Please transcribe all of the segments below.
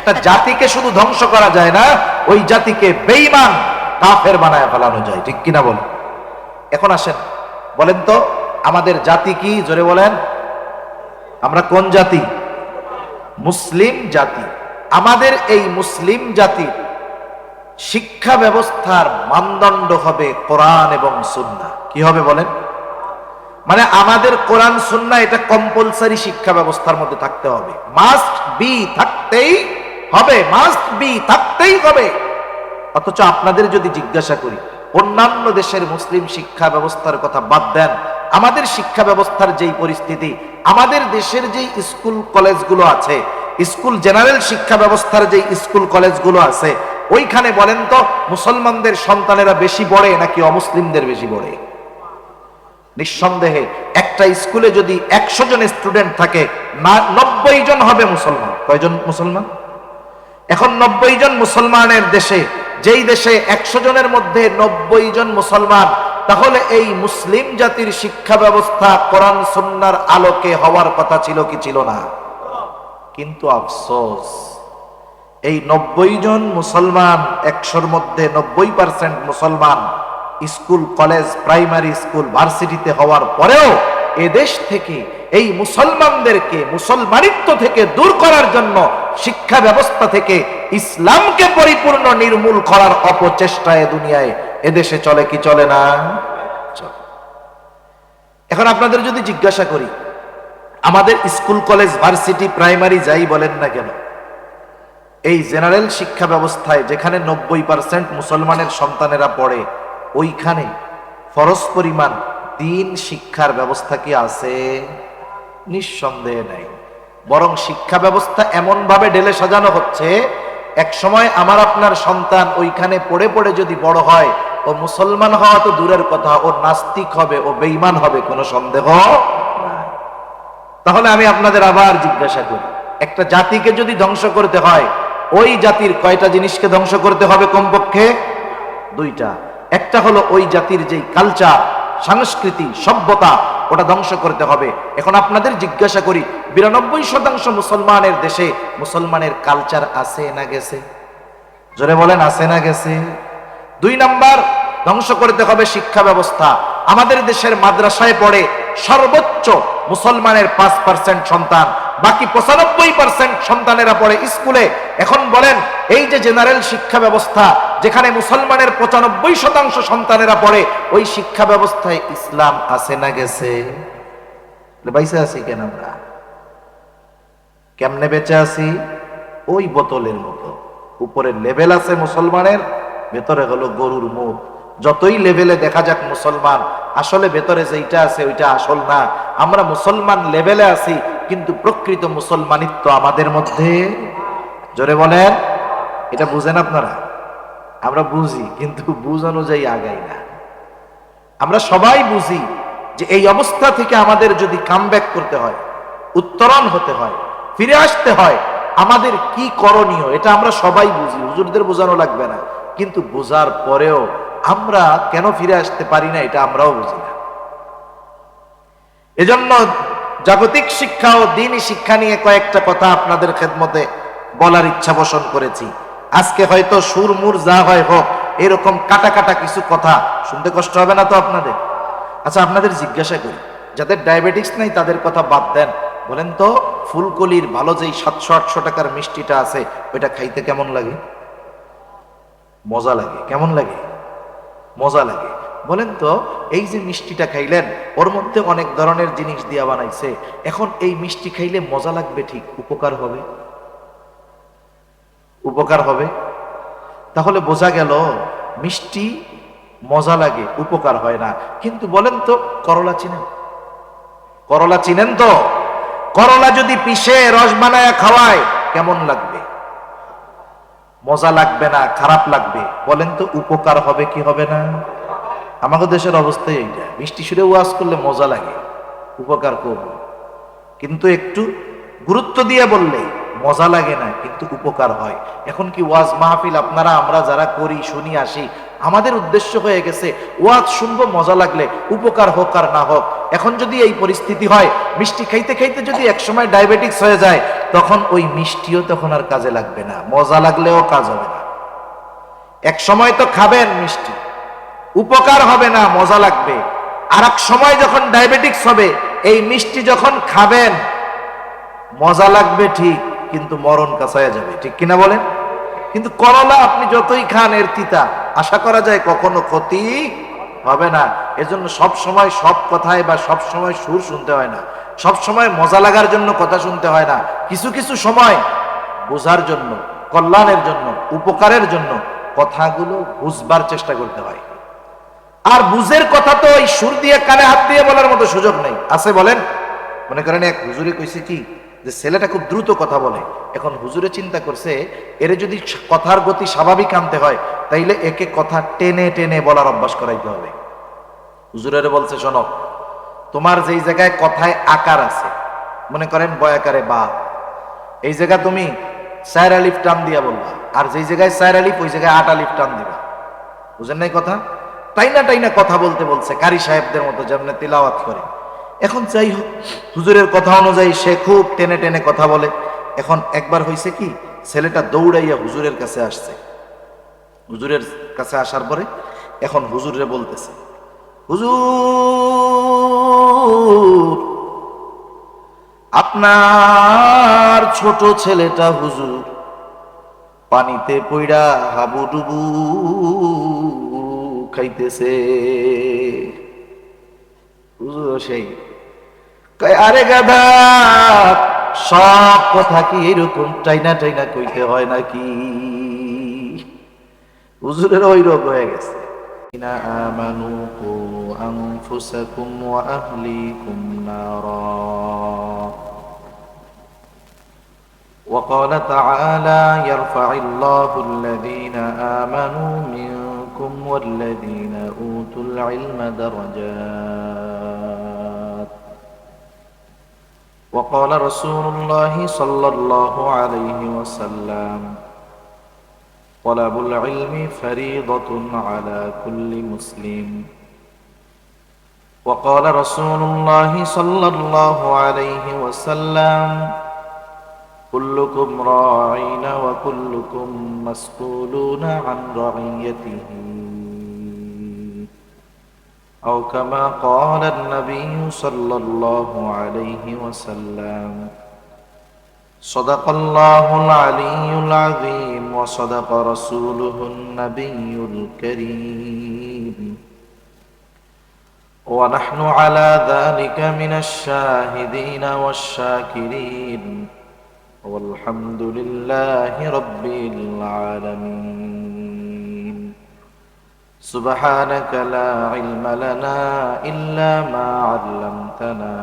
একটা জাতিকে শুধু ধ্বংস করা যায় না, ওই জাতিকে বেঈমান কাফের বানায় ফেলানো যায়, ঠিক কিনা বলেন? এখন আসেন, বলেন তো আমাদের জাতি কি? জোরে বলেন। আমরা কোন জাতি? মুসলিম জাতি। আমাদের এই মুসলিম জাতির শিক্ষা ব্যবস্থার মানদণ্ড হবে কোরআন এবং সুন্নাহ। কি হবে বলেন? মানে আমাদের কোরআন সুন্নাহ এটা কম্পালসারি শিক্ষা ব্যবস্থার মধ্যে থাকতে হবে, মাস্ট বি, থাকতেই হবে, মাস্ট বি, থাকতেই হবে। অথচ আপনাদের যদি জিজ্ঞাসা করি, অন্যান্য দেশের মুসলিম শিক্ষা ব্যবস্থার কথা বাদ দেন, আমাদের শিক্ষা ব্যবস্থার যেই পরিস্থিতি, আমাদের দেশের যেই স্কুল কলেজগুলো আছে, স্কুল জেনারেল শিক্ষা ব্যবস্থার যেই স্কুল কলেজগুলো আছে, ওইখানে বলেন তো মুসলমানদের সন্তানেরা বেশি পড়ে নাকি অমুসলিমদের বেশি পড়ে? নিঃসন্দেহে একটা স্কুলে যদি 100 জন স্টুডেন্ট থাকে, 90 জন হবে মুসলমান। কয়জন মুসলমান? এখন 90 জন মুসলমানের দেশে, যেই দেশে 100 জনের মধ্যে 90 জন মুসলমান, তাহলে এই মুসলিম জাতির শিক্ষা ব্যবস্থা কোরআন সুন্নাহর আলোকে হওয়ার কথা ছিল কি ছিল না? কিন্তু আফসোস, এই 90 জন মুসলমান, 100-র মধ্যে 90% মুসলমান স্কুল কলেজ প্রাইমারি স্কুল ভার্সিটিতে হওয়ার পরেও এদেশ থেকে এই মুসলমানদেরকে মুসলমানিত্ব থেকে দূর করার জন্য শিক্ষা ব্যবস্থা থেকে ইসলামকে পরিপূর্ণ নির্মূল করার অপচেষ্টায় দুনিয়ায় এদেশে চলে কি চলে না? এখন আপনাদের যদি জিজ্ঞাসা করি, আমাদের স্কুল কলেজ ভার্সিটি প্রাইমারি যাই বলেন না কেন, এই জেনারেল শিক্ষা ব্যবস্থায় যেখানে 90% মুসলমানের সন্তানেরা পড়ে, ওইখানে ফরজ পরিমাণ দিন শিক্ষার ব্যবস্থা কি আছে? নিঃসন্দেহে নাই। বরং শিক্ষা ব্যবস্থা এমন ভাবে ঢেলে সাজানো হচ্ছে, এক সময় আমার আপনার সন্তান ওইখানে পড়ে পড়ে যদি বড় হয়, ও মুসলমান হওয়া তো দূরের কথা, ও নাস্তিক হবে, ও বেঈমান হবে, কোনো সন্দেহ নাই। তাহলে আমি আপনাদের আবার জিজ্ঞাসা করি, একটা জাতিকে যদি ধ্বংস করতে হয়, ওই জাতির কয়টা জিনিসকে ধ্বংস করতে হবে? কমপক্ষে দুইটা। একটা হলো ওই জাতির যেই কালচার, সংস্কৃতি, সভ্যতা, ওটা ধ্বংস করতে হবে। এখন আপনাদের জিজ্ঞাসা করি, 92% মুসলমানের দেশে মুসলমানের কালচার আছে না গেছে? জোরে বলেন, আছে না গেছে? 2 নাম্বার, ধ্বংস করতে হবে শিক্ষা ব্যবস্থা। আমাদের দেশের মাদ্রাসায় পড়ে সর্বোচ্চ মুসলমানের 5% সন্তান, বাকি 95% সন্তানেরা পড়ে স্কুলে। এখন বলেন, এই যে জেনারেল শিক্ষা ব্যবস্থা, যেখানে মুসলমানের 95% সন্তানেরা পড়ে, ওই শিক্ষা ব্যবস্থায় ইসলাম আছে না গেছে? বেঁচে আছি কেন আমরা? কেমনে বেঁচে আছি? ওই বোতলের মতো, উপরে লেভেল আছে মুসলমানের, ভেতরে হলো গরুর মুখ। যতই লেভেলে দেখা যাক মুসলমান, আসলে ভেতরে যেইটা আছে ওইটা আসল না। আমরা মুসলমান লেভেলে আছি, কিন্তু প্রকৃত মুসলমানিত্ব আমাদের মধ্যে। জোরে বলেন, এটা বুঝেন আপনারা? আমরা বুঝি, কিন্তু বুঝ অনুযায়ী আগাই না। আমরা সবাই বুঝি যে এই অবস্থা থেকে আমাদের যদি কামব্যাক করতে হয়, উত্তরণ হতে হয়, ফিরে আসতে হয়, আমাদের কি করণীয়, এটা আমরা সবাই বুঝি, হুজুরদের বোঝানো লাগবে না। কিন্তু বোঝার পরেও আমরা কেন ফিরে আসতে পারি না, এটা আমরাও বুঝি না। এজন্য জাগতিক শিক্ষা ও দ্বীনি শিক্ষা নিয়ে কয়েকটা কথা আপনাদের খেদমতে বলার ইচ্ছা পোষণ করেছি। আজকে হয়তো সুরমুর যা হয় হোক, এরকম কাটা কাটা কিছু কথা শুনতে কষ্ট হবে না তো আপনাদের? আচ্ছা, আপনাদের জিজ্ঞাসা করি, যাদের ডায়াবেটিস নাই তাদের কথা বাদ দেন, বলেন তো ফুলকলির ভালো যেই 700-800 টাকার মিষ্টিটা আছে, ওইটা খাইতে কেমন লাগে? মজা লাগে। কেমন লাগে? মজা লাগে। বলেন তো, এই যে মিষ্টিটা খাইলেন, ওর মধ্যে অনেক ধরনের জিনিস দিয়া বানাইছে, এখন এই মিষ্টি খাইলে মজা লাগবে, ঠিক, উপকার হবে? উপকার হবে? তাহলে বোঝা গেল মিষ্টি মজা লাগে, উপকার হয় না। কিন্তু বলেন তো, করলা চিনেন? করলা চিনেন তো? করলা যদি পিষে রস বানায় খাওয়ায়, কেমন লাগবে? মজা লাগবে না, খারাপ লাগবে। বলেন তো, উপকার হবে কি হবে না? আমাদের দেশের অবস্থায় এইটা, মিষ্টি সুরে ওয়াজ করলে মজা লাগে, উপকার করব, কিন্তু একটু গুরুত্ব দিয়ে বললে মজা লাগে না, কিন্তু উপকার হয়। এখন কি ওয়াজ মাহফিল আপনারা আমরা যারা করি, শুনি, আসি, আমাদের উদ্দেশ্য হয়ে গেছে ওয়াজ শুনবো, মজা লাগলে, উপকার হোক আর না হোক। এখন যদি এই পরিস্থিতি হয়, মিষ্টি খাইতে খাইতে যদি একসময় ডায়াবেটিক্স হয়ে যায়, তখন ওই মিষ্টিও তখন আর কাজে লাগবে না, মজা লাগলেও কাজ হবে না। এক সময় তো খাবেন মিষ্টি, উপকার হবে না, মজা লাগবে। আর এক সময় যখন ডায়াবেটিক্স হবে, এই মিষ্টি যখন খাবেন, মজা লাগবে ঠিক, কিন্তু মরণ কাছায়া যাবে, ঠিক কিনা বলেন? কিন্তু করলা আপনি যতই খান এর তিতা, আশা করা যায় কখনো ক্ষতি হবে না। এজন্য সব সময় সব কথায় বা সব সময় সুর শুনতে হয় না, সব সময় মজা লাগার জন্য কথা শুনতে হয় না। কিছু কিছু সময় বোঝার জন্য, কল্যাণের জন্য, উপকারের জন্য কথাগুলো বুঝবার চেষ্টা করতে হয়। আর বুঝের কথা তো ওই সুর দিয়ে কানে হাত দিয়ে বলার মতো সুযোগ নেই, আছে বলেন? মনে করেন এক হুজুরে কইছে কি, যে ছেলেটা খুব দ্রুত কথা বলে। এখন হুজুরে চিন্তা করছে, এরে যদি কথার গতি স্বাভাবিক আনতে হয়, তাইলে একে কথা টেনে টেনে বলার অভ্যাস করাইতে হবে। হুজুরের বলছে, শোনো, তোমার যেই জায়গায় কথায় আকার আছে, মনে করেন বয়াকারে বা, এই জায়গা তুমি 4 আলিফ টান দিয়া বলবা, আর যেই জায়গায় 4 আলিফ ওই জায়গায় 8 আলিফ টান দিবা। বুঝেন নাই কথা? টাইনা টাইনা কথা বলতে বলছে, কারি সাহেবদের মতো যেমন তিলাওয়াত করে। এখন যাই হোক, হুজুরের কথা অনুযায়ী সে খুব টেনে টেনে কথা বলে। এখন একবার হয়েছে কি, ছেলেটা দৌড়াইয়া হুজুরের কাছে আসছে। হুজুরের কাছে আসার পরে এখন হুজুরে বলতেছে, হুজুর, আপনার ছোট ছেলেটা হুজুর পানিতে পইড়া হাবুডুবু খাইতেছে। হুজুর সেই কয়, আরে গাধা, সব কথা কি এরকম টাইনা টাইনা কইতে হয় নাকি? হুজুরের ওই রোগ হয়ে গেছে। আমানু কু আনফুসাকুম ওয়া আহলিকুম নারা। وقال تعالى يرفع الله الذين آمنوا منكم والذين أوتوا العلم درجات. وقال رسول الله صلى الله عليه وسلم طلب العلم فريضة على كل مسلم. وقال رسول الله صلى الله عليه وسلم كلكم راعين وكلكم مسؤولون عن رعيته، أو كما قال النبي صلى الله عليه وسلم. صدق الله العلي العظيم وصدق رسوله النبي الكريم، ونحن على ذلك من الشاهدين والشاكرين، والحمد لله رب العالمين. سبحانك لا علم لنا إلا ما علمتنا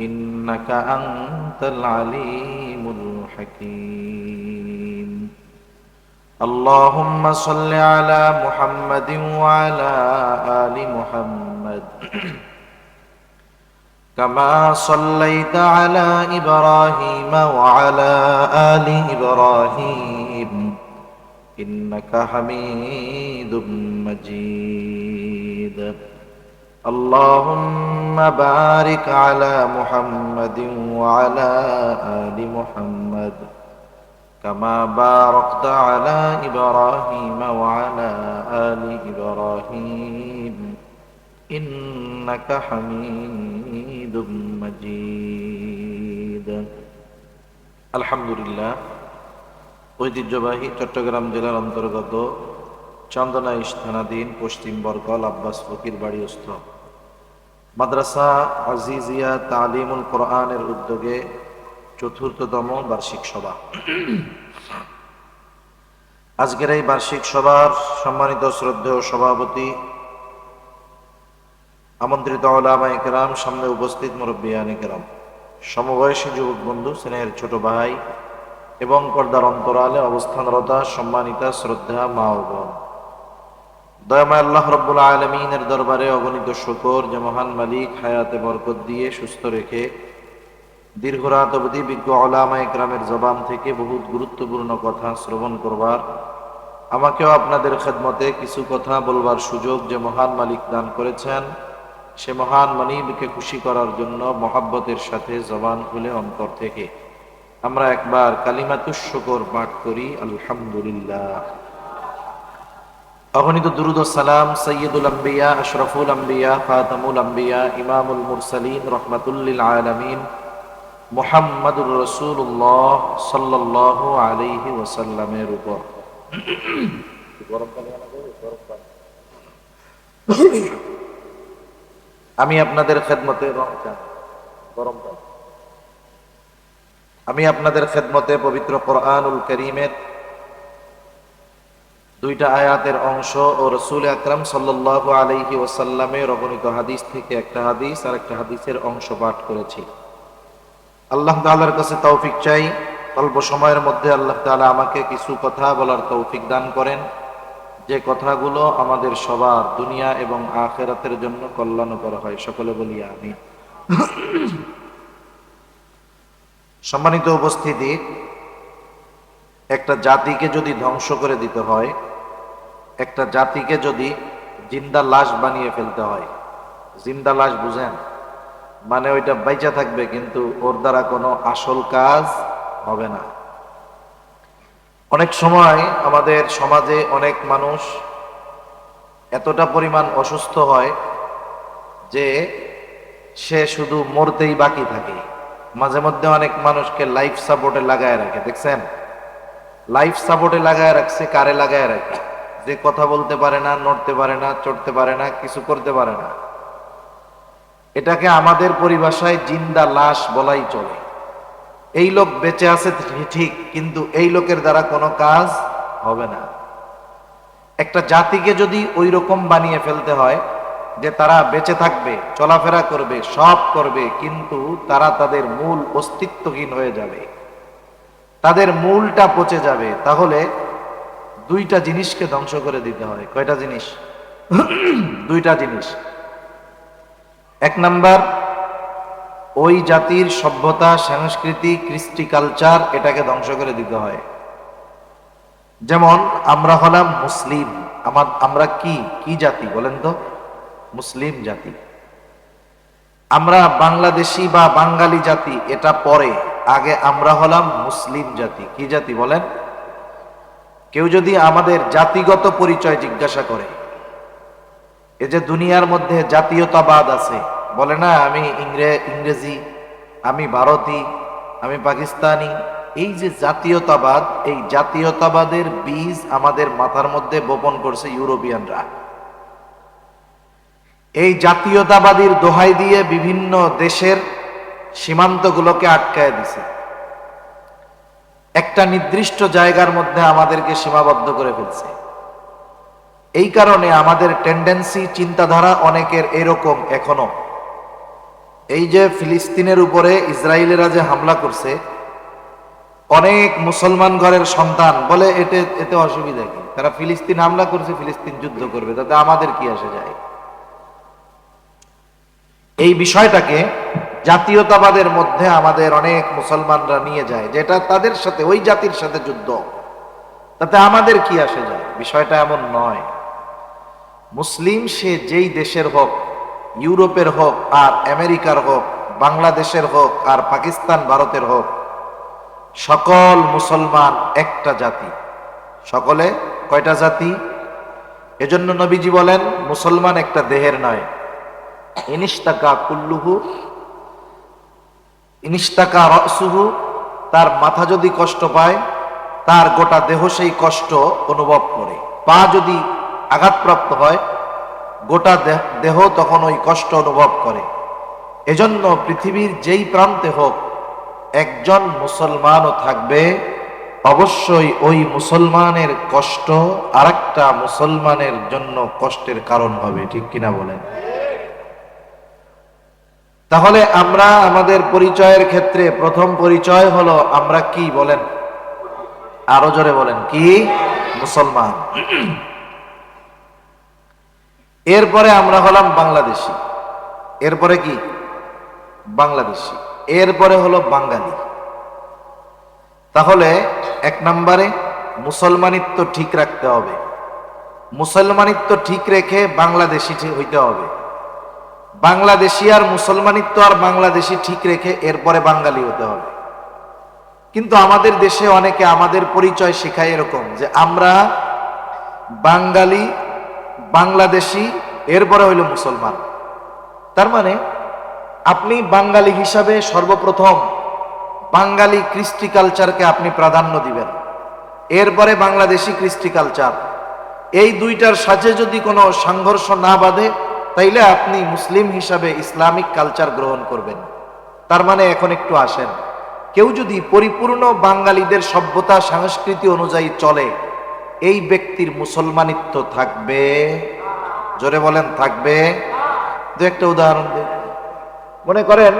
إنك أنت العليم الحكيم. اللهم صل على محمد وعلى آل محمد كما صليت على إبراهيم وعلى آل إبراهيم إنك حميد مجيد. اللهم بارك على محمد وعلى آل محمد كما باركت على إبراهيم وعلى آل إبراهيم إنك حميد مجيد. আলহামদুলিল্লাহ, ঐতিহ্যবাহী চট্টগ্রাম জেলার অন্তর্গত চন্দনা থানাধীন পশ্চিম বরকল আব্বাস ফকির বাড়িস্থ মাদ্রাসা আজিজিয়া তালিমুল কোরআনের উদ্যোগে ৪র্থতম বার্ষিক সভা। আজকের এই বার্ষিক সভার সম্মানিত শ্রদ্ধেয় সভাপতি, আমন্ত্রিত উলামায়ে কেরাম, সামনে উপস্থিত মুরব্বিয়ানে কেরাম, সমবয়সী যুবক বন্ধু, স্নেহের ছোট ভাই এবং পর্দার অন্তরালে অবস্থানরতা সম্মানিতা শ্রদ্ধা মা ও বোন, দয়াময় আল্লাহ রাব্বুল আলামিনের দরবারে অগণিত শুকর যে মহান মালিক হায়াতে বরকত দিয়ে সুস্থ রেখে দীর্ঘ রাত অবধি বিজ্ঞ উলামায়ে কেরামের জবান থেকে বহুত গুরুত্বপূর্ণ কথা শ্রবণ করবার আমাকেও আপনাদের খেদমতে কিছু কথা বলবার সুযোগ যে মহান মালিক দান করেছেন, সে মহান মালিককে খুশি করার জন্য মহাব্বতের সাথে জবান খুলে অন্তর থেকে আমরা একবার কালিমাতুশ শুকর পাঠ করি, আলহামদুলিল্লাহ। অগণিত দুরূদ ও সালাম সাইয়্যিদুল আম্বিয়া, আশরাফুল আম্বিয়া, খাতামুল আম্বিয়া, ইমামুল মুরসালিন, রাহমাতুল লিল আলামিন মুহাম্মাদুর রাসূলুল্লাহ সাল্লাল্লাহু আলাইহি ওয়াসাল্লামের উপর। আমি আপনাদের খেদমতে পবিত্র কোরআনুল কারীমের দুইটা আয়াতের অংশ ও রাসূল আকরাম সাল্লাল্লাহু আলাইহি ওয়াসাল্লামের অগণিত হাদিস থেকে একটা হাদিস আর একটা হাদিসের অংশ পাঠ করেছি। আল্লাহ তাআলার কাছে তৌফিক চাই, অল্প সময়ের মধ্যে আল্লাহ তাআলা আমাকে কিছু কথা বলার তৌফিক দান করেন, যে কথাগুলো আমাদের সবার দুনিয়া এবং আখিরাতের জন্য কল্যাণকর হয়। সকলে বলি আমিন। সম্মানিত উপস্থিতি, একটা জাতিকে যদি ধ্বংস করে দিতে হয়, একটা জাতিকে যদি জিন্দা লাশ বানিয়ে ফেলতে হয়, জিন্দা লাশ বুঝেন, মানে ওইটা বাইচা থাকবে কিন্তু ওর দ্বারা কোনো আসল কাজ হবে না। অনেক সময় আমাদের সমাজে অনেক মানুষ এতটা পরিমাণ অসুস্থ হয় যে সে শুধু মরতেই বাকি থাকে। মাঝে মধ্যে অনেক মানুষকে লাইফ সাপোর্টে লাগায় রাখে, দেখছেন? লাইফ সাপোর্টে লাগায় রাখছে, কারে লাগায় রাখে? যে কথা বলতে পারে না, নড়তে পারে না, চড়তে পারে না, কিছু করতে পারে না। এটাকে আমাদের পরিভাষায় জিন্দা লাশ বলাই চলে। এই লোক বেঁচে আছে ঠিক, কিন্তু এই লোকের দ্বারা কোনো কাজ হবে না। একটা জাতিকে যদি ওই রকম বানিয়ে ফেলতে হয় যে তারা বেঁচে থাকবে, চলাফেরা করবে, সব করবে, কিন্তু তারা তাদের মূল অস্তিত্বহীন হয়ে যাবে, তাদের মূলটা পচে যাবে, তাহলে দুইটা জিনিসকে ধ্বংস করে দিতে হয়। কয়টা জিনিস? দুইটা জিনিস। এক নাম্বার, ওই জাতির সভ্যতা, সংস্কৃতি, কৃষ্টি, কালচার, এটাকে ধ্বংস করে দিতে হয়। যেমন আমরা হলাম মুসলিম, আমরা কি জাতি বলেন তো? মুসলিম জাতি। আমরা বাংলাদেশি বা বাঙালি জাতি এটা পরে, আগে আমরা হলাম মুসলিম জাতি। কি জাতি বলেন? কেউ যদি আমাদের জাতিগত পরিচয় জিজ্ঞাসা করে, এই যে দুনিয়ার মধ্যে জাতীয়তাবাদ আছে, বলে না আমি ইংরেজি, আমি ভারতী, আমি পাকিস্তানি, এই যে জাতীয়তাবাদ, এই জাতীয়তাবাদের বীজ আমাদের মাথার মধ্যে বপন করছে ইউরোপিয়ানরা। এই জাতীয়তাবাদীর দোহাই দিয়ে বিভিন্ন দেশের সীমান্তগুলোকে আটকায় দিছে, একটা নির্দিষ্ট জায়গার মধ্যে আমাদেরকে সীমাবদ্ধ করে ফেলছে। এই কারণে আমাদের টেন্ডেন্সি, চিন্তাধারা অনেকের এরকম এখনো। এই যে ফিলিস্তিনের উপরে ইসরায়েলেরা যে হামলা করছে, অনেক মুসলমান ঘরের সন্তান বলে এতে অসুবিধা কি? তারা ফিলিস্তিন হামলা করছে, ফিলিস্তিন যুদ্ধ করবে, তাতে আমাদের কি আসে যায়? এই বিষয়টাকে জাতীয়তাবাদের মধ্যে আমাদের অনেক মুসলমানরা নিয়ে যায়, যেটা তাদের সাথে, ওই জাতির সাথে যুদ্ধ, তাতে আমাদের কি আসে যায়। বিষয়টা এমন নয়। মুসলিম সে যেই দেশের হোক, ইউরোপের হোক আর আমেরিকার হোক, বাংলাদেশের হোক আর পাকিস্তান ভারতের হোক, সকল মুসলমান একটা জাতি। সকলে কয়টা জাতি? এজন্য নবীজি বলেন মুসলমান একটা দেহের নয়। ইনিশতাকা কুল্লুহু, ইনিশতাকা রাসুহু, তার মাথা যদি কষ্ট পায়, তার গোটা দেহ সেই কষ্ট অনুভব করে। পা যদি আঘাতপ্রাপ্ত হয়, গোটা দেহ তখন ওই কষ্ট অনুভব করে। এজন্য পৃথিবীর যেই প্রান্তে হোক, একজন মুসলমানও থাকবে, অবশ্যই ওই মুসলমানের কষ্ট আরেকটা মুসলমানের জন্য কষ্টের কারণ হবে। ঠিক কিনা বলেন? তাহলে আমরা আমাদের পরিচয়ের ক্ষেত্রে প্রথম পরিচয় হলো আমরা কি বলেন? আরো জোরে বলেন, কি? মুসলমান। এরপরে আমরা হলাম বাংলাদেশি, এরপরে কি? বাংলাদেশি, এরপরে হলো বাঙালি। তাহলে এক নম্বরে মুসলমানিত্ব ঠিক রাখতে হবে। মুসলমানিত্ব ঠিক রেখে বাংলাদেশি হইতে হবে। বাংলাদেশি আর মুসলমানিত্ব আর বাংলাদেশি ঠিক রেখে এরপরে বাঙালি হতে হবে। কিন্তু আমাদের দেশে অনেকে আমাদের পরিচয় শেখায় এরকম যে আমরা বাঙালি, বাংলাদেশি, এরপরে হইল মুসলমান। তার মানে আপনি বাঙালি হিসাবে সর্বপ্রথম বাঙালি কৃষ্টি কালচারকে আপনি প্রাধান্য দিবেন, এরপরে বাংলাদেশি কৃষ্টি কালচার। এই দুইটার সাথে যদি কোনো সংঘর্ষ না বাঁধে তাইলে আপনি মুসলিম হিসাবে ইসলামিক কালচার গ্রহণ করবেন। তার মানে এখন একটু আসেন, কেউ যদি পরিপূর্ণ বাঙালিদের সভ্যতা সংস্কৃতি অনুযায়ী চলে, এই ব্যক্তির মুসলমানিত্ব থাকবে? জোরে বলেন থাকবে? দু একটা উদাহরণ দিন। মনে করেন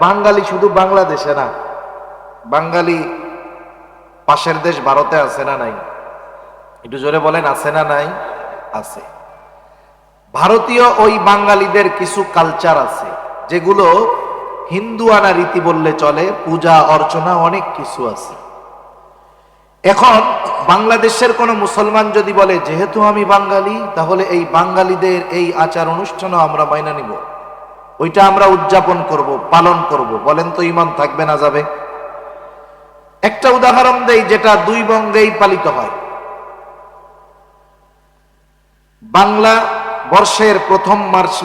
বাঙালি শুধু বাংলাদেশে না, বাঙালি পাশের দেশ ভারতে আছে না নাই? একটু জোরে বলেন আছে না নাই? আছে। ভারতীয় ওই বাঙালিদের কিছু কালচার আছে যেগুলো হিন্দুয়ানা রীতি বললে চলে, পূজা অর্চনা অনেক কিছু আছে। এখন বাংলাদেশের কোন মুসলমান যদি বলে যেহেতু আমি বাঙালি, তাহলে এই বাঙালিদের এই আচার অনুষ্ঠানও আমরা মাইনা নিব, ওইটা আমরা উদযাপন করব, পালন করব, বলেন তো ঈমান থাকবে না যাবে? একটা উদাহরণ দেই যেটা দুই বঙ্গেই পালিত হয়। বাংলা বর্ষের প্রথম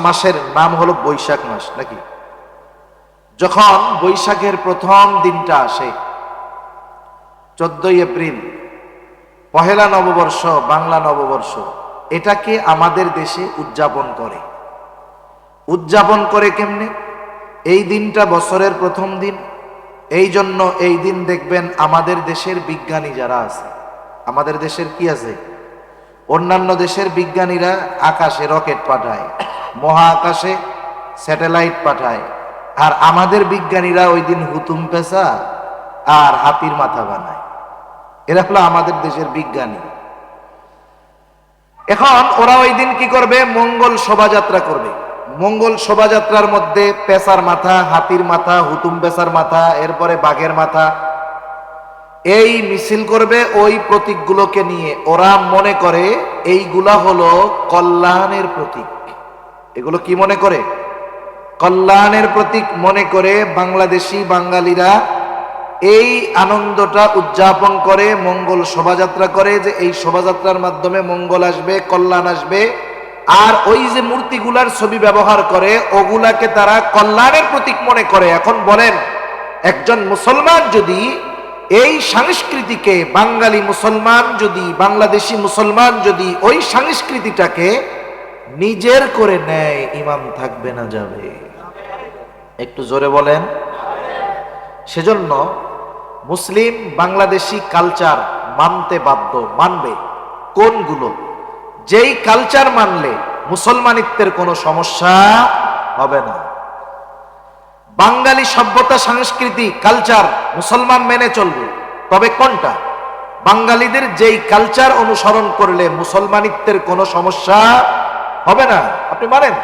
মাসের নাম হলো বৈশাখ মাস, নাকি? যখন বৈশাখের প্রথম দিনটা আসে 14 এপ্রিল, পহেলা নববর্ষ, বাংলা নববর্ষ, এটাকে আমাদের দেশে উদযাপন করে। উদযাপন করে কেমনে? এই দিনটা বছরের প্রথম দিন, এই জন্য এই দিন দেখবেন আমাদের দেশের বিজ্ঞানী যারা আছে, আমাদের দেশের কি আছে, অন্যান্য দেশের বিজ্ঞানীরা আকাশে রকেট পাঠায়, মহাকাশে স্যাটেলাইট পাঠায়, আর আমাদের বিজ্ঞানীরা ওই দিন হুতুম পেঁচা আর হাতির মাথা বানায়। এরা হলো আমাদের দেশের বিজ্ঞানী। এখন ওরা ওই দিন কি করবে? মঙ্গল শোভাযাত্রা করবে। মঙ্গল শোভাযাত্রার মধ্যে পেঁচার মাথা, হাতির মাথা, হুতুম পেঁচার মাথা, এরপরে বাঘের মাথা, এই মিছিল করবে ওই প্রতীকগুলোকে নিয়ে। ওরা মনে করে এইগুলা হলো কল্যাণের প্রতীক। এগুলো কি মনে করে? কল্যাণের প্রতীক মনে করে বাংলাদেশি বাঙালিরা এই আনন্দটা উদযাপন করে, মঙ্গল শোভাযাত্রা করে, যে এই শোভাযাত্রার মাধ্যমে মঙ্গল আসবে, কল্যাণ আসবে। আর ওই যে মূর্তিগুলার ছবি ব্যবহার করে, ওগুলাকে তারা কল্যাণের প্রতীক মনে করে। এখন বলেন, একজন মুসলমান যদি এই সংস্কৃতিকে, বাঙালি মুসলমান যদি, বাংলাদেশি মুসলমান যদি ওই সংস্কৃতিটাকে নিজের করে নেয়, ঈমান থাকবে না যাবে? একটু জোরে বলেন। সেজন্য মুসলিম বাংলাদেশি কালচার মানতে বাধ্য। মানবে কোনগুলো? যেই কালচার মানলে মুসলমানিত্বের কোনো সমস্যা হবে না। বাঙালি সভ্যতা সংস্কৃতি কালচার মুসলমান মেনে চলবে, তবে কোনটা? বাঙালিদের যেই কালচার অনুসরণ করলে মুসলমানিত্বের কোনো সমস্যা হবে না, আপনি মানেন।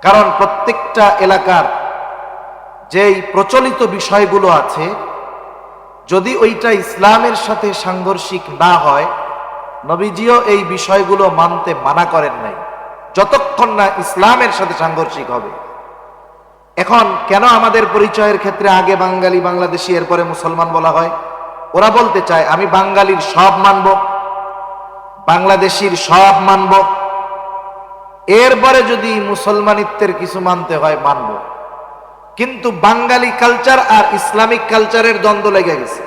কারণ প্রত্যেকটা এলাকার যেই প্রচলিত বিষয়গুলো আছে, যদি ওইটা ইসলামের সাথে সাংঘর্ষিক না হয়, নবীজিও এই বিষয়গুলো মানতে মানা করেন নাই, যতক্ষণ না ইসলামের সাথে সাংঘর্ষিক হবে। এখন কেন আমাদের পরিচয়ের ক্ষেত্রে আগে বাঙালি, বাংলাদেশি, এরপরে মুসলমান বলা হয়? ওরা বলতে চায় আমি বাঙালির সব মানব, বাংলাদেশির সব মানব, এরপরে যদি মুসলমানিত্বের কিছু মানতে হয় মানব। কিন্তু বাঙালি কালচার আর ইসলামিক কালচারের দ্বন্দ্ব লেগে গেছে,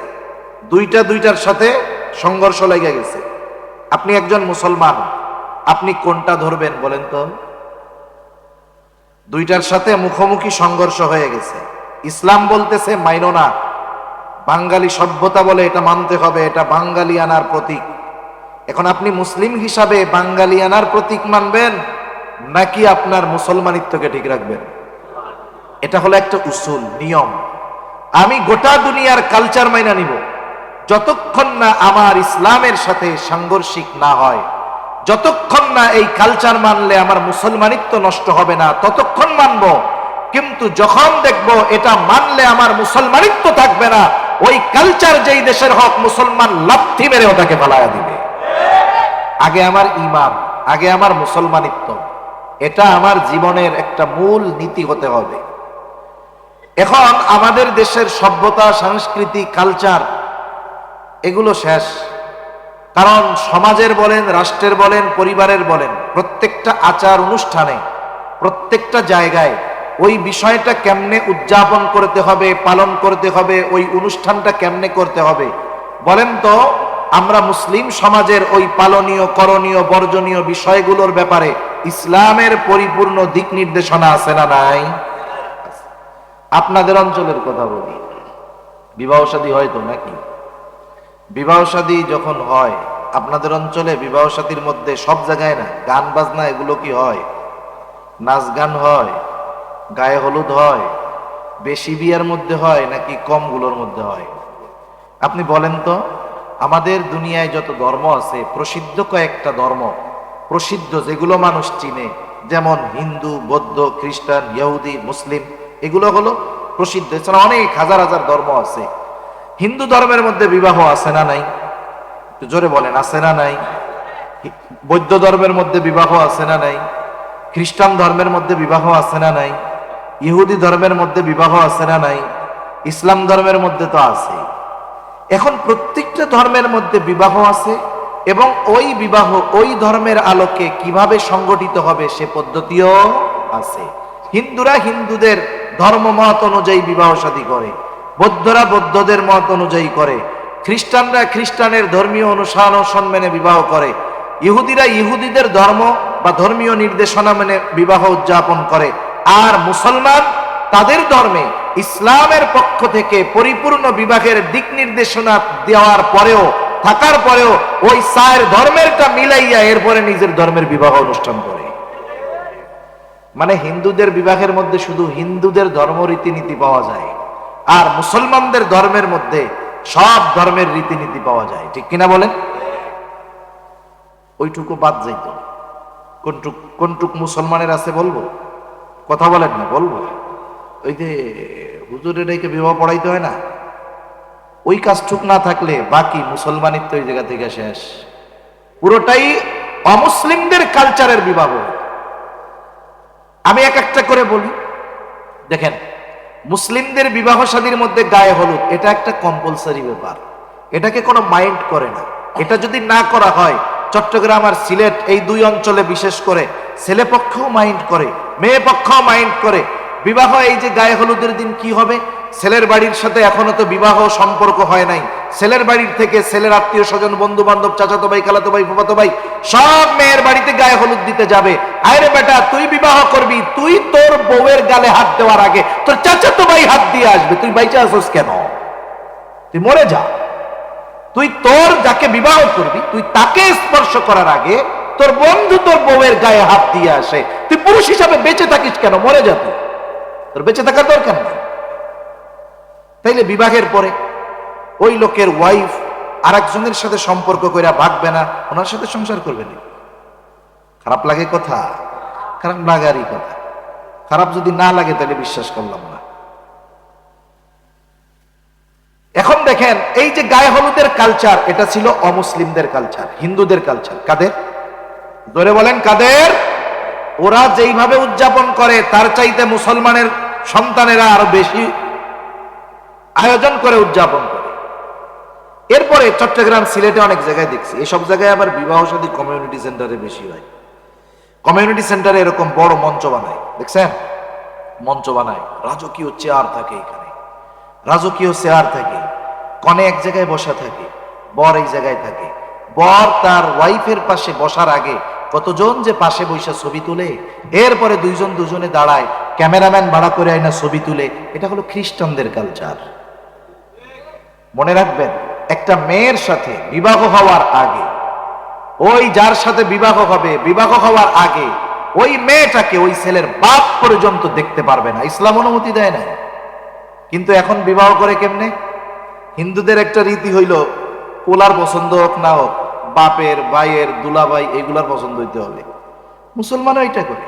দুইটার সাথে সংঘর্ষ লেগে গেছে। আপনি একজন মুসলমান, আপনি কোনটা ধরবেন বলেন তো? দুইটার সাথে মুখোমুখি সংঘর্ষ হয়ে গেছে। ইসলাম বলতেছে মাইনো না, বাঙালি সভ্যতা বলে এটা মানতে হবে, এটা বাঙালিয়ানার প্রতীক। এখন আপনি মুসলিম হিসাবে বাঙালিয়ানার প্রতীক মানবেন নাকি আপনার মুসলমানিত্বকে ঠিক রাখবেন? এটা হলো একটা উসুল, নিয়ম। আমি গোটা দুনিয়ার কালচার মাইনা নিব যতক্ষণ না আমার ইসলামের সাথে সাংঘর্ষিক না হয়, যতক্ষণ না এই কালচার মানলে আমার মুসলমানিত্ব নষ্ট হবে না, ততক্ষণ মানব। কিন্তু যখন দেখব এটা মানলে আমার মুসলমানিত্ব থাকবে না, ওই কালচার যেই দেশের হক মুসলমান লাথি মেরে ওটাকে পালায়া দিবে। আগে আমার ঈমান, আগে আমার মুসলমানিত্ব, এটা আমার জীবনের একটা মূল নীতি হতে হবে। এখন আমাদের দেশের সভ্যতা, সংস্কৃতি, কালচার এগুলো শেষ। কারণ সমাজের বলেন, রাষ্ট্রের বলেন, পরিবারের বলেন, প্রত্যেকটা আচার অনুষ্ঠানে, প্রত্যেকটা জায়গায় ওই বিষয়টা কেমনে উদযাপন করতে হবে, পালন করতে হবে, ওই অনুষ্ঠানটা কেমনে করতে হবে বলেন তো। আমরা মুসলিম সমাজের ওই পালনীয়, করণীয়, বর্জনীয় বিষয়গুলোর ব্যাপারে ইসলামের পরিপূর্ণ দিক নির্দেশনা আছে না নাই? আপনাদের অঞ্চলের কথা বলি, বিবাহ শাদী হয় তো নাকি? বিবাহ শাদী যখন হয় আপনাদের অঞ্চলে, বিবাহ শাদীর মধ্যে সব জায়গায় না গান বাজনা এগুলো কি হয়? নাচ গান হয়, গায়ে হলুদ হয়, বেশি বিয়ার মধ্যে হয় নাকি কমগুলোর মধ্যে হয়? আপনি বলেন তো। আমাদের দুনিয়ায় যত ধর্ম আছে, প্রসিদ্ধ কয়েকটা ধর্ম, প্রসিদ্ধ যেগুলো মানুষ চিনে, যেমন হিন্দু, বৌদ্ধ, খ্রিস্টান, ইহুদি, মুসলিম, এগুলো হলো প্রসিদ্ধ। এছাড়া অনেক হাজার হাজার ধর্ম আছে। হিন্দু ধর্মের মধ্যে বিবাহ আছে না নাই? একটু জোরে বলেন, আছে না নাই? বৌদ্ধ ধর্মের মধ্যে বিবাহ আছে না নাই? খ্রিস্টান ধর্মের মধ্যে বিবাহ আছে না নাই? ইহুদি ধর্মের মধ্যে বিবাহ আছে না নাই? ইসলাম ধর্মের মধ্যে তো আছে। এখন প্রত্যেকটা ধর্মের মধ্যে বিবাহ আছে এবং ওই বিবাহ ওই ধর্মের আলোকে কিভাবে সংগঠিত হবে সে পদ্ধতিও আছে। হিন্দুরা হিন্দুদের ধর্ম মত অনুযায়ী বিবাহ শাদী করে, বৌদ্ধরা বৌদ্ধদের মত অনুযায়ী করে, খ্রিস্টানরা খ্রিস্টানের ধর্মীয় অনুশাসন মেনে বিবাহ করে, ইহুদিরা ইহুদিদের ধর্ম বা ধর্মীয় নির্দেশনা মেনে বিবাহ উদযাপন করে, আর মুসলমান তাদের ধর্মে ইসলামের পক্ষ থেকে পরিপূর্ণ বিবাহের দিক নির্দেশনা দেওয়ার পরেও, থাকার পরেও ওই সায়ের ধর্মেরটা মিলাইয়া এরপরে নিজের ধর্মের বিবাহ অনুষ্ঠান করে। মানে হিন্দুদের বিবাহের মধ্যে শুধু হিন্দুদের ধর্ম রীতিনীতি পাওয়া যায়, আর মুসলমানদের ধর্মের মধ্যে সব ধর্মের রীতিনীতি পাওয়া যায়। ঠিক কিনা বলেন? ওইটুকু বাদ যাইত। কোনটুক মুসলমানের আছে বলবো? কথা বলেন না, বলবো। ওই যে হুজুরের ডেকে বিবাহ পড়াইতে হয় না, ওই কাজটুক না থাকলে বাকি মুসলমানিত্ব ওই জায়গা থেকে শেষ। পুরোটাই অমুসলিমদের কালচারের বিবাহ। আমি এক একটা করে বলি। দেখেন, মুসলিমদের বিবাহ শাদীর মধ্যে গায়ে হলুদ এটা একটা কম্পালসারি ব্যাপার, এটাকে কোনো মাইন্ড করে না। এটা যদি না করা হয়, চট্টগ্রাম আর সিলেট এই দুই অঞ্চলে বিশেষ করে ছেলে পক্ষও মাইন্ড করে, মেয়ে পক্ষও মাইন্ড করে। বিবাহ এই যে গায়ে হলুদের দিন কি হবে, ছেলের বাড়ির সাথে এখনো তো বিবাহ সম্পর্ক হয় নাই, ছেলের বাড়ির থেকে ছেলের আত্মীয় স্বজন, বন্ধু বান্ধব, চাচাতো ভাই, খালাতো ভাই, ফুফাতো ভাই সব মেয়ের বাড়িতে গায়ে হলুদ দিতে যাবে। আরে বেটা, তুই বিবাহ করবি, তুই তোর বউয়ের গালে হাত দেওয়ার আগে তোর চাচাতো ভাই হাত দিয়ে আসবে। তুই বাইচা আসোস কেন? তুই মরে যা। তুই তোর যাকে বিবাহ করবি, তুই তাকে স্পর্শ করার আগে তোর বন্ধু তোর বউয়ের গায়ে হাত দিয়ে আসে। তুই পুরুষ হিসাবে বেঁচে থাকিস কেন? মরে যা। তুই, তোর বেঁচে থাকার দরকার নেই। তাইলে বিবাহের পরে ওই লোকের ওয়াইফ আর একজনের সাথে সম্পর্ক কইরা ভাগবে না, ওনার সাথে সংসার করবে না। খারাপ লাগে কথা? খারাপ লাগারই কথা। খারাপ যদি না লাগে তাহলে বিশ্বাস করলাম না। এখন দেখেন, এই যে গায়ে হলুদের কালচার, এটা ছিল অমুসলিমদের কালচার, হিন্দুদের কালচার। কাদের? ধরে বলেন কাদের? ওরা যেইভাবে উদযাপন করে তার চাইতে মুসলমানের সন্তানেরা আরো বেশি আয়োজন করে উদযাপন করে। এরপরে চট্টগ্রাম, সিলেটে অনেক জায়গায় দেখছি, এসব জায়গায় আবার বিবাহ শাদী কমিউনিটি সেন্টারে বেশি হয়। কমিউনিটি সেন্টারে এরকম বড় মঞ্চ বানায়, দেখছেন? মঞ্চ বানায়, রাজকীয় চেয়ার থাকে, এখানে রাজকীয় চেয়ার থাকে, কনে এক জায়গায় বসা থাকে, বর এই জায়গায় থাকে। বর তার ওয়াইফের পাশে বসার আগে কতজন যে পাশে বৈশা ছবি তুলে, এরপরে দুইজন দুজনে দাঁড়ায়, ক্যামেরাম্যান ভাড়া করে আইনা ছবি তুলে। এটা হলো খ্রিস্টানদের কালচার। মনে রাখবেন, একটা মেয়ের সাথে বিবাহ হওয়ার আগে, ওই যার সাথে বিবাহ হবে, বিবাহ হওয়ার আগে ওই মেয়েটাকে ওই ছেলের বাপ পর্যন্ত দেখতে পারবে না, ইসলাম অনুমতি দেয় না। কিন্তু এখন বিবাহ করে কেমনে? হিন্দুদের একটা রীতি হইল, পোলার পছন্দ হোক না হোক, বাপের, ভাইয়ের, দুলাভাই এগুলার পছন্দ হইতে হবে। মুসলমানও এটা করে,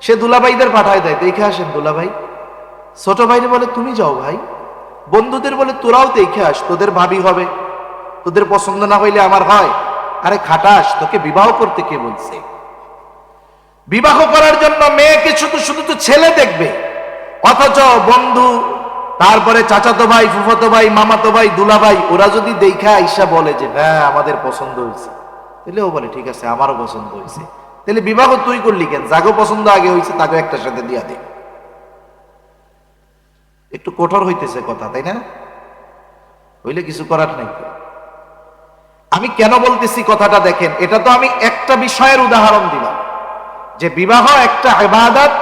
সে দুলাভাইদের পাঠায় দেয়, দেখে আসেন দুলাভাই। ছোট ভাইরে বলে তুমি যাও ভাই, বন্ধুদের বলে তোরাও দেখে আস, তোদের ভাবি হবে, তোদের পছন্দ না হইলে আমার হয়। আরে খাটাস, তোকে বিবাহ করতে কে বলছে? বিবাহ করার জন্য মেয়েকে শুধু শুধু তো ছেলে দেখবে, অথচ বন্ধু, তারপরে চাচাতো ভাই, ফুফাতো ভাই, মামাতো ভাই, দুলা ভাই, ওরা যদি দেখা আইসা বলে যে হ্যাঁ আমাদের পছন্দ হয়েছে, তাহলে ও বলে ঠিক আছে আমারও পছন্দ হয়েছে। তাহলে বিবাহ তুই করলি কেন? যাগো পছন্দ আগে হয়েছে তাকে একটার সাথে দিয়া দে। একটু কঠোর হইতেছে কথা, তাই না? হইলে কিছু করার নাই। আমি কেন বলতেছি কথাটা দেখেন, এটা তো আমি একটা বিষয়ের উদাহরণ দিলাম যে বিবাহ একটা ইবাদত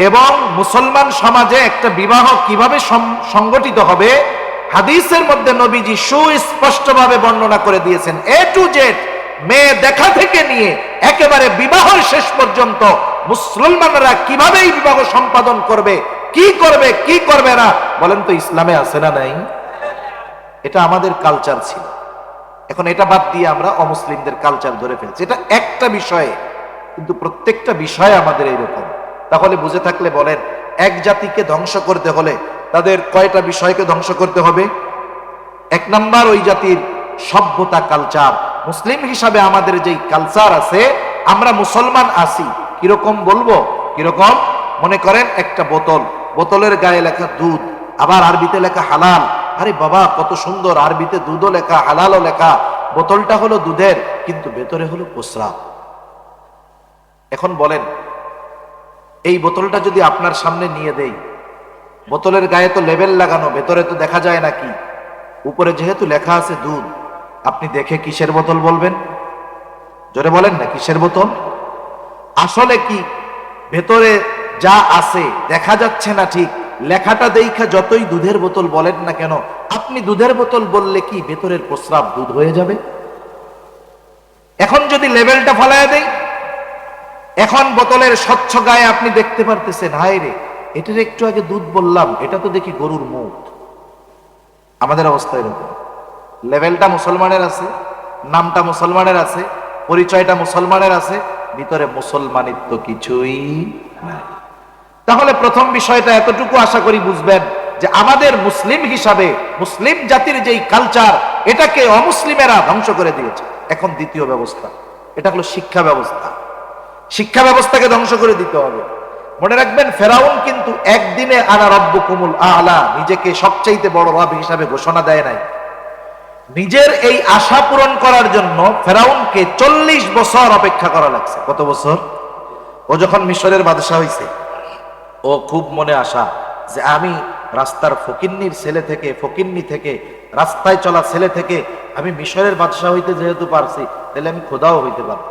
এবং মুসলমান সমাজে একটা বিবাহ কিভাবে সংগঠিত হবে হাদিসের মধ্যে নবীজি সুস্পষ্টভাবে বর্ণনা করে দিয়েছেন। এ টু জেড, মেয়ে দেখা থেকে নিয়ে একেবারে বিবাহের শেষ পর্যন্ত মুসলমানরা কিভাবে এই বিবাহ সম্পাদন করবে, কি করবে কি করবে না, বলেন তো ইসলামে আছে না নাই? এটা আমাদের কালচার ছিল, এখন এটা বাদ দিয়ে আমরা অমুসলিমদের কালচার ধরে ফেলছি। এটা একটা বিষয়ে, কিন্তু প্রত্যেকটা বিষয়ে আমাদের এইরকম। তাহলে বুঝে থাকলে বলেন, এক জাতিকে ধ্বংস করতে হলে তাদের কয়টা বিষয়কে ধ্বংস করতে হবে? এক নাম্বার, ওই জাতির সভ্যতা, কালচার। মুসলিম হিসাবে আমাদের যেই কালচার আছে, আমরা মুসলমান আছি কিরকম বলবো, কিরকম? মনে করেন একটা বোতল, বোতলের গায়ে লেখা দুধ, আবার আরবিতে লেখা হালাল। আরে বাবা কত সুন্দর, আরবিতে দুধও লেখা হালালও লেখা, বোতলটা হলো দুধের কিন্তু ভেতরে হলো প্রস্রাব। এখন বলেন, এই বোতলটা যদি আপনার সামনে নিয়ে দেই, বোতলের গায়ে তো লেবেল লাগানো, ভেতরে তো দেখা যায় নাকি, উপরে যেহেতু লেখা আছে দুধ, আপনি দেখে কিসের বোতল বলবেন? জোরে বলেন না, কিসের বোতল? আসলে কি ভেতরে যা আছে দেখা যাচ্ছে না ঠিক, লেখাটা দেখা যতই দুধের বোতল বলেন না কেন, আপনি দুধের বোতল বললে কি ভেতরের প্রস্রাব দুধ হয়ে যাবে? এখন যদি লেবেলটা ফালায় দেই, এখন বোতলের স্বচ্ছ গায়ে আপনি দেখতে পারতেছেন, হায় রে এটার একটু আগে দুধ বললাম, এটা তো দেখি গরুর মুখ। আমাদের অবস্থা এরকম, লেভেলটা মুসলমানের আছে, নামটা মুসলমানের আছে, পরিচয়টা মুসলমানের আছে, ভিতরে মুসলমানিত্ব কিছুই নাই। তাহলে প্রথম বিষয়টা এতটুকু আশা করি বুঝবেন যে আমাদের মুসলিম হিসাবে মুসলিম জাতির যেই কালচার, এটাকে অমুসলিমেরা ধ্বংস করে দিয়েছে। এখন দ্বিতীয় ব্যবস্থা, এটা হলো শিক্ষা ব্যবস্থা। শিক্ষা ব্যবস্থাকে ধ্বংস করে দিতে হবে। মনে রাখবেন, ফেরাউন কিন্তু একদিনে আনা রব্বুকুমুল আলা নিজেকে সবচাইতে বড় রব হিসাবে ঘোষণা দেয় নাই। নিজের এই আশা পূরণ করার জন্য ফেরাউনকে 40 বছর অপেক্ষা করা লাগছে। কত বছর? ও যখন মিশরের বাদশা হয়েছে, ও খুব মনে আশা যে আমি রাস্তার ফকিন্নির ছেলে থেকে, ফকিন্নি থেকে, রাস্তায় চলা ছেলে থেকে আমি মিশরের বাদশা হইতে যেহেতু পারছি, তাহলে আমি খোদাও হইতে পারবো।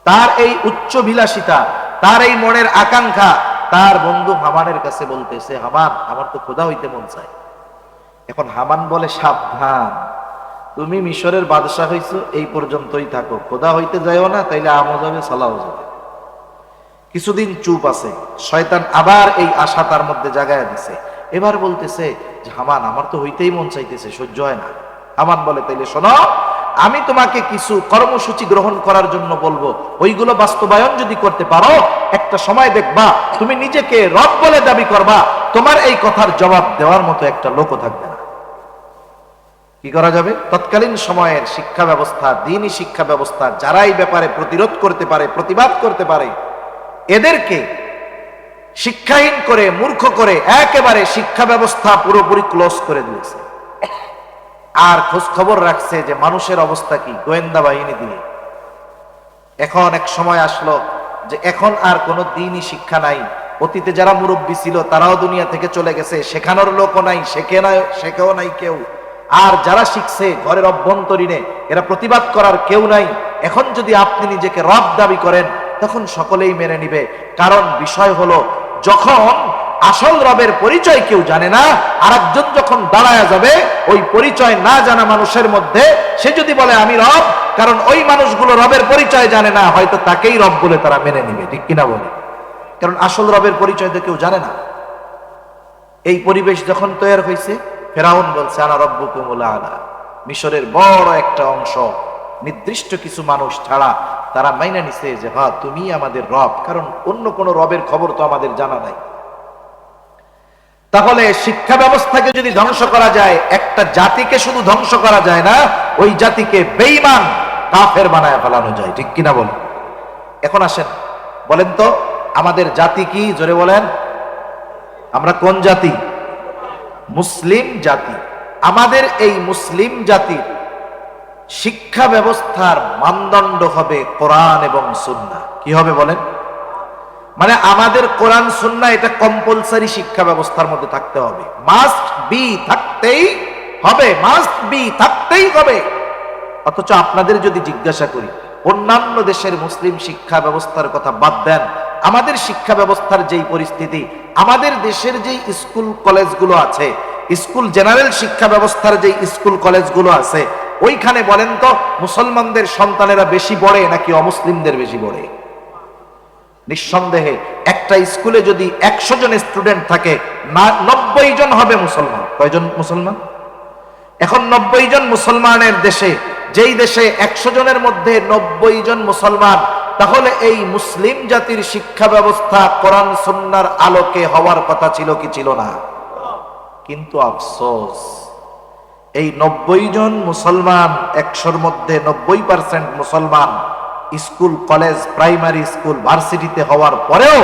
তার এই উচ্চভিলাষিতা, তার এই মনের আকাঙ্ক্ষা তার বন্ধু হামানের কাছে বলতেছে, হামান আমার তো খোদা হইতে মন চায়। এখন হামান বলে, সাবধান, তুমি মিশরের বাদশা হইছো এই পর্যন্তই থাকো, খোদা হইতে যাইও না, তাইলে আমও যাবে সালাও যাবে। কিছুদিন চুপ আছে, শয়তান আবার এই আশা তার মধ্যে জাগায় দিছে। এবার বলতেছে যে হামান আমার তো হইতেই মন চাইতেছে, সহ্য হয় না। হামান বলে, তাইলে শোনো, আমি তোমাকে কিছু কর্মসূচি গ্রহণ করার জন্য বলবো, ওইগুলো বাস্তবায়ন যদি করতে পারো, একটা সময় দেখবা তুমি নিজেকে রব বলে দাবি করবা, তোমার এই কথার জবাব দেওয়ার মতো একটা লোকও থাকবে না। কি করা যাবে? তৎকালীন সময়ের শিক্ষা ব্যবস্থা, দ্বীনি শিক্ষা ব্যবস্থা, যারা এই ব্যাপারে প্রতিরোধ করতে পারে, প্রতিবাদ করতে পারে, এদেরকে শিক্ষাহীন করে, মূর্খ করে একেবারে শিক্ষা ব্যবস্থা পুরোপুরি ক্লোজ করে দিয়েছে। আর খোঁজ খবর রাখছে যে মানুষের অবস্থা কি, গোয়েন্দা বাহিনী দিয়ে। এখন এক সময় আসলো যে এখন আর কোনো দ্বীনি শিক্ষা নাই। অতীতে যারা মুরব্বী ছিল তারাও দুনিয়া থেকে চলে গেছে, শেখানোর লোকও নাই, শেখেও নাই কেউ। আর যারা শিখছে ঘরের অভ্যন্তরীণে, এরা প্রতিবাদ করার কেউ নাই। এখন যদি আপনি নিজেকে রব দাবি করেন, তখন সকলেই মেনে নিবে। কারণ বিষয় হলো, যখন আসল রবের পরিচয় কেউ জানে না, আর একজন যখন দাঁড়ায় যাবে ওই পরিচয় না জানা মানুষের মধ্যে, সে যদি বলে আমি রব, কারণ ওই মানুষগুলো রবের পরিচয় জানে না, হয়তো তাকেই রব বলে তারা মেনে নিবে। ঠিক কিনা বলে? কারণ আসল রবের পরিচয় তো কেউ জানে না। এই পরিবেশ যখন তৈরি হয়েছে, ফেরাউন বলছে আনা রব্বুকুমুল আলা। মিশরের বড় একটা অংশ, নির্দিষ্ট কিছু মানুষ ছাড়া, তারা মাইনা নিছে যে হ্যাঁ তুমি আমাদের রব, কারণ অন্য কোন রবের খবর তো আমাদের জানা নাই। তাহলে শিক্ষা ব্যবস্থাকে যদি ধ্বংস করা যায়, একটা জাতিকে শুধু ধ্বংস করা যায় না, ওই জাতিকে বেঈমান কাফের বানায় ফেলানো যায়। ঠিক কিনা বলেন? এখন আসেন, বলেন তো আমাদের জাতি কি? জোরে বলেন। আমরা কোন জাতি? মুসলিম জাতি। আমাদের এই মুসলিম জাতির শিক্ষা ব্যবস্থার মানদণ্ড হবে কোরআন এবং সুন্নাহ। কি হবে বলেন? মানে আমাদের কোরআন সুন্নাহ এটা কম্পালসারি শিক্ষা ব্যবস্থার মধ্যে থাকতে হবে, মাস্ট বি, থাকতেই হবে, মাস্ট বি, থাকতেই হবে। অথচ আপনাদের যদি জিজ্ঞাসা করি, অন্যান্য দেশের মুসলিম শিক্ষা ব্যবস্থার কথা বাদ দেন, আমাদের শিক্ষা ব্যবস্থার যেই পরিস্থিতি, আমাদের দেশের যেই স্কুল কলেজগুলো আছে, স্কুল জেনারেল শিক্ষা ব্যবস্থার যেই স্কুল কলেজগুলো আছে, ওইখানে বলেন তো মুসলমানদের সন্তানেরা বেশি পড়ে নাকি অমুসলিমদের বেশি পড়ে? নিঃসন্দেহে একটা স্কুলে যদি 100 জন স্টুডেন্ট থাকে, 90 জন হবে মুসলমান। কয়জন মুসলমান? এখন 90 জন মুসলমানের দেশে, যেই দেশে 100 জনের মধ্যে 90 জন মুসলমান, তাহলে এই মুসলিম জাতির শিক্ষা ব্যবস্থা কোরআন সুন্নাহর আলোকে হওয়ার কথা ছিল কি ছিল না? কিন্তু আফসোস, এই 90 জন মুসলমান, 100-র মধ্যে 90% মুসলমান স্কুল কলেজ প্রাইমারি স্কুল ভার্সিটিতে হওয়ার পরেও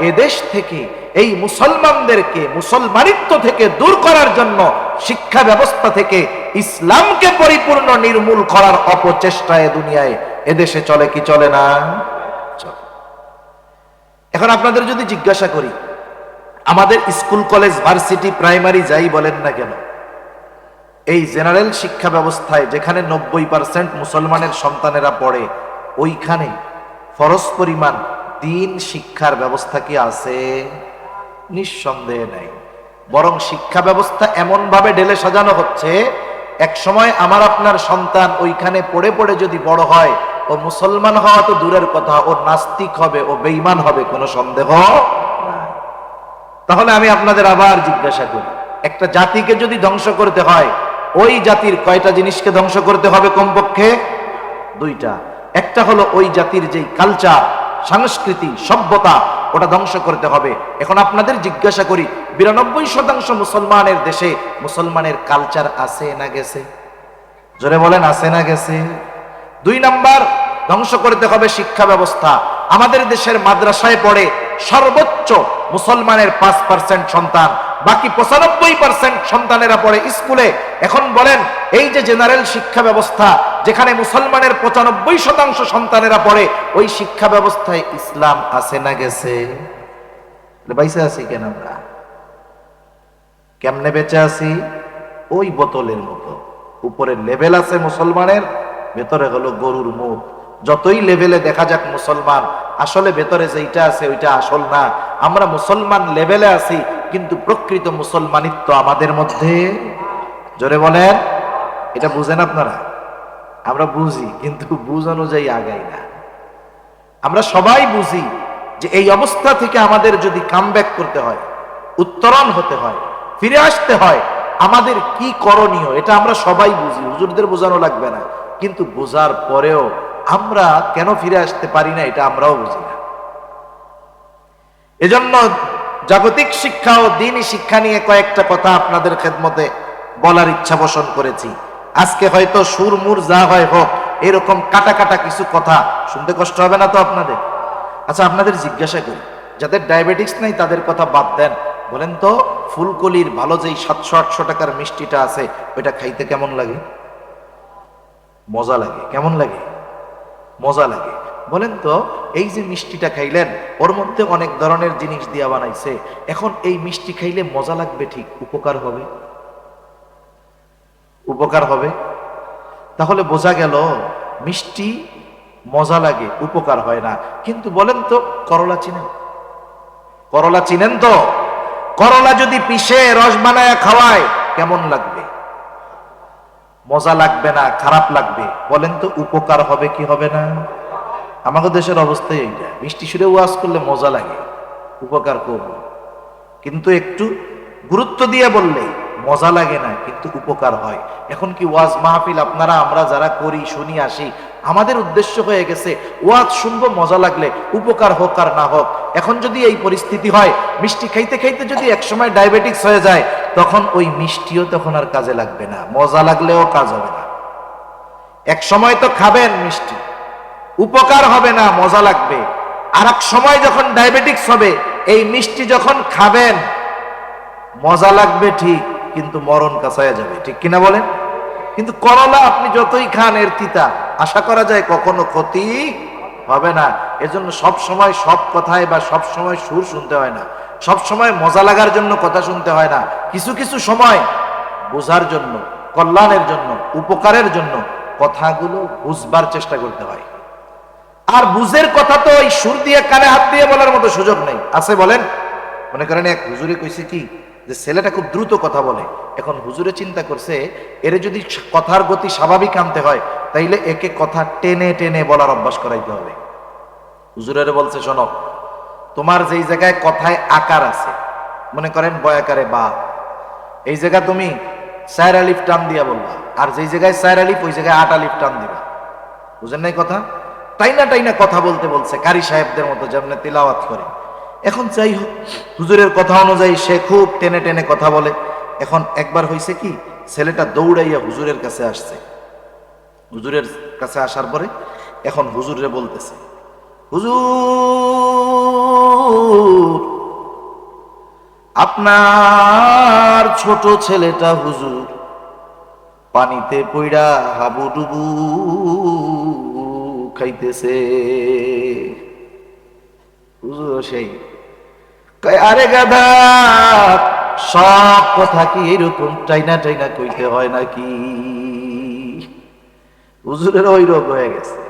এদেশ থেকে এই মুসলমানদেরকে মুসলমানিত্ব থেকে দূর করার জন্য শিক্ষা ব্যবস্থা থেকে ইসলামকে পরিপূর্ণ নির্মূল করার অপচেষ্টায় দুনিয়ায় এদেশে চলে কি চলে না? এখন আপনাদের যদি জিজ্ঞাসা করি, আমাদের স্কুল কলেজ ভার্সিটি প্রাইমারি যাই বলেন না কেন, এই জেনারেল শিক্ষা ব্যবস্থায় যেখানে 90% মুসলমানের সন্তানেরা পড়ে, ওইখানে ফরজ পরিমাণ দিন শিক্ষার ব্যবস্থা কি আছে? নিঃসন্দেহে নাই। বরং শিক্ষা ব্যবস্থা এমন ভাবে ঢেলে সাজানো হচ্ছে, এক সময় আমার আপনার সন্তান ওইখানে পড়ে পড়ে যদি বড় হয়, ও মুসলমান হওয়া তো দূরের কথা, ও নাস্তিক হবে, ও বেঈমান হবে, কোনো সন্দেহ নাই। তাহলে আমি আপনাদের আবার জিজ্ঞাসা করি, একটা জাতিকে যদি ধ্বংস করতে হয়, ওই জাতির কয়টা জিনিসকে ধ্বংস করতে হবে? কমপক্ষে দুইটা। একটা হলো ওই জাতির যেই কালচার, সংস্কৃতি, সভ্যতা, ওটা ধ্বংস করতে হবে। এখন আপনাদের জিজ্ঞাসা করি, 92% মুসলমানের দেশে মুসলমানের কালচার আছে না গেছে? জোরে বলেন, আছে না গেছে? 2 নাম্বার, ধ্বংস করতে হবে শিক্ষা ব্যবস্থা। আমাদের দেশের মাদ্রাসায় পড়ে সর্বোচ্চ মুসলমানের 5% সন্তান, বাকি 95% সন্তানেরা পড়ে স্কুলে। এখন বলেন, এই যে জেনারেল শিক্ষা ব্যবস্থা, যেখানে মুসলমানের 95% সন্তানেরা পড়ে, ওই শিক্ষা ব্যবস্থায় ইসলাম আছে না গেছে? বেঁচে আছি কেন আমরা? কেমনে বেঁচে আছি? ওই বোতলের মতো, উপরে লেভেল আছে মুসলমানের, ভেতরে হলো গরুর মুখ। যতই লেভেলে দেখা যাক মুসলমান, আসলে ভেতরে যেটা আছে ওইটা আসল না। আমরা মুসলমান লেভেলে আছি, কিন্তু প্রকৃত মুসলমানিত্ব আমাদের মধ্যে। জোরে বলেন, এটা বুঝেন আপনারা? আমরা বুঝি, কিন্তু বুঝ অনুযায়ী আগাই না। আমরা সবাই বুঝি যে এই অবস্থা থেকে আমাদের যদি কামব্যাক করতে হয়, উত্তরণ হতে হয়, ফিরে আসতে হয়, আমাদের কি করণীয়, এটা আমরা সবাই বুঝি, হুজুরদের বোঝানো লাগবে না। কিন্তু বোঝার পরেও আমরা কেন ফিরে আসতে পারি না, এটা আমরাও বুঝি না। এজন্য জাগতিক শিক্ষা ও দ্বীনি শিক্ষা নিয়ে কয়েকটা কথা আপনাদের খেদমতে বলার ইচ্ছা পোষণ করেছি। আজকে হয়তো সুরমুর যা হয় হোক, এরকম কাটা কাটা কিছু কথা শুনতে কষ্ট হবে না তো আপনাদের? আচ্ছা, আপনাদের জিজ্ঞাসা করি, যাদের ডায়াবেটিস নাই তাদের কথা বাদ দেন, বলেন তো ফুলকলির ভালো যেই 700-800 টাকার মিষ্টিটা আছে, ওইটা খাইতে কেমন লাগে? মজা লাগে। কেমন লাগে? মজা লাগে। বলেন তো, এই যে মিষ্টিটা খাইলেন, ওর মধ্যে অনেক ধরনের জিনিস দিয়া বানাইছে, এখন এই মিষ্টি খাইলে মজা লাগবে, ঠিক উপকার হবে? উপকার হবে? তাহলে বোঝা গেল মিষ্টি মজা লাগে, উপকার হয় না। কিন্তু বলেন তো, করলা চিনেন? করলা চিনেন তো? করলা যদি পিষে রস বানায় খাওয়ায় কেমন লাগবে? মজা লাগবে না, খারাপ লাগবে। বলেন তো উপকার হবে কি হবে না? আমাদের দেশের অবস্থায় এইটা, মিষ্টি সুরে ওয়াজ করলে মজা লাগে, উপকার করব, কিন্তু একটু গুরুত্ব দিয়ে বললে মজা লাগে না, কিন্তু উপকার হয়। এখন কি ওয়াজ মাহফিল আপনারা আমরা যারা করি, শুনি, আসি, আমাদের উদ্দেশ্য হয়ে গেছে ওয়াজ শুনবো, মজা লাগলে, উপকার হোক আর না হোক। এখন যদি এই পরিস্থিতি হয়, মিষ্টি খাইতে খাইতে যদি একসময় ডায়াবেটিক্স হয়ে যায়, তখন ওই মিষ্টিও তখন আর কাজে লাগবে না, মজা লাগলেও কাজ হবে না। এক সময় তো খাবেন মিষ্টি, উপকার হবে না, মজা লাগবে। আর এক সময় যখন ডায়াবেটিক্স হবে, এই মিষ্টি যখন খাবেন, মজা লাগবে ঠিক, কিন্তু মরণ কাছায়া যাবে, ঠিক কিনা বলেন? কিন্তু করলা আপনি যতই খান এর তিতা, আশা করা যায় কখনো ক্ষতি হবে না। এজন্য সব সময় সব কথায় বা সব সময় সুর শুনতে হয় না, সব সময় মজা লাগার জন্য কথা শুনতে হয় না। কিছু কিছু সময় বোঝার জন্য, কল্যাণের জন্য, উপকারের জন্য কথাগুলো বুঝবার চেষ্টা করতে হয়। আর বুঝের কথা তো ওই সুর দিয়ে কানে হাত দিয়ে বলার মতো সুযোগ নেই, আছে বলেন? মনে করেন এক হুজুরে কইছে কি, যে ছেলেটা খুব দ্রুত কথা বলে। এখন হুজুরে চিন্তা করছে, এর যদি কথার গতি স্বাভাবিক আনতে হয়, তাইলে একে কথা টেনে টেনে বলার অভ্যাস করাইতে হবে। হুজুরের বলছে, শোনো, তোমার যেই জায়গায় কথায় আকার আছে, মনে করেন বয়াকারে বা, এই জায়গা তুমি 4 আলিফ টান দিয়া বলবা, আর যেই জায়গায় 4 আলিফ ওই জায়গায় 8 আলিফ টান দিবা। বুঝেন নাই কথা? টাইনা টাইনা কথা বলতে বলছে, কারি সাহেবদের মতো যেমন তিলাওয়াত করে। এখন যাই হোক, হুজুরের কথা অনুযায়ী সে খুব টেনে টেনে কথা বলে। এখন একবার হয়েছে কি, ছেলেটা দৌড়াইয়া হুজুরের কাছে আসছে। হুজুরের কাছে আসার পরে এখন হুজুরে বলতেছে, হুজুর, আপনার ছোট ছেলেটা হুজুর পানিতে পইড়া হাবুডুবু খাইতেছে। হুজুর সেই কয়, আরে গাধা, সব কথা কি এরকম টাইনা টাইনা কইতে হয় নাকি? হুজুরের ওই রোগ হয়ে গেছে।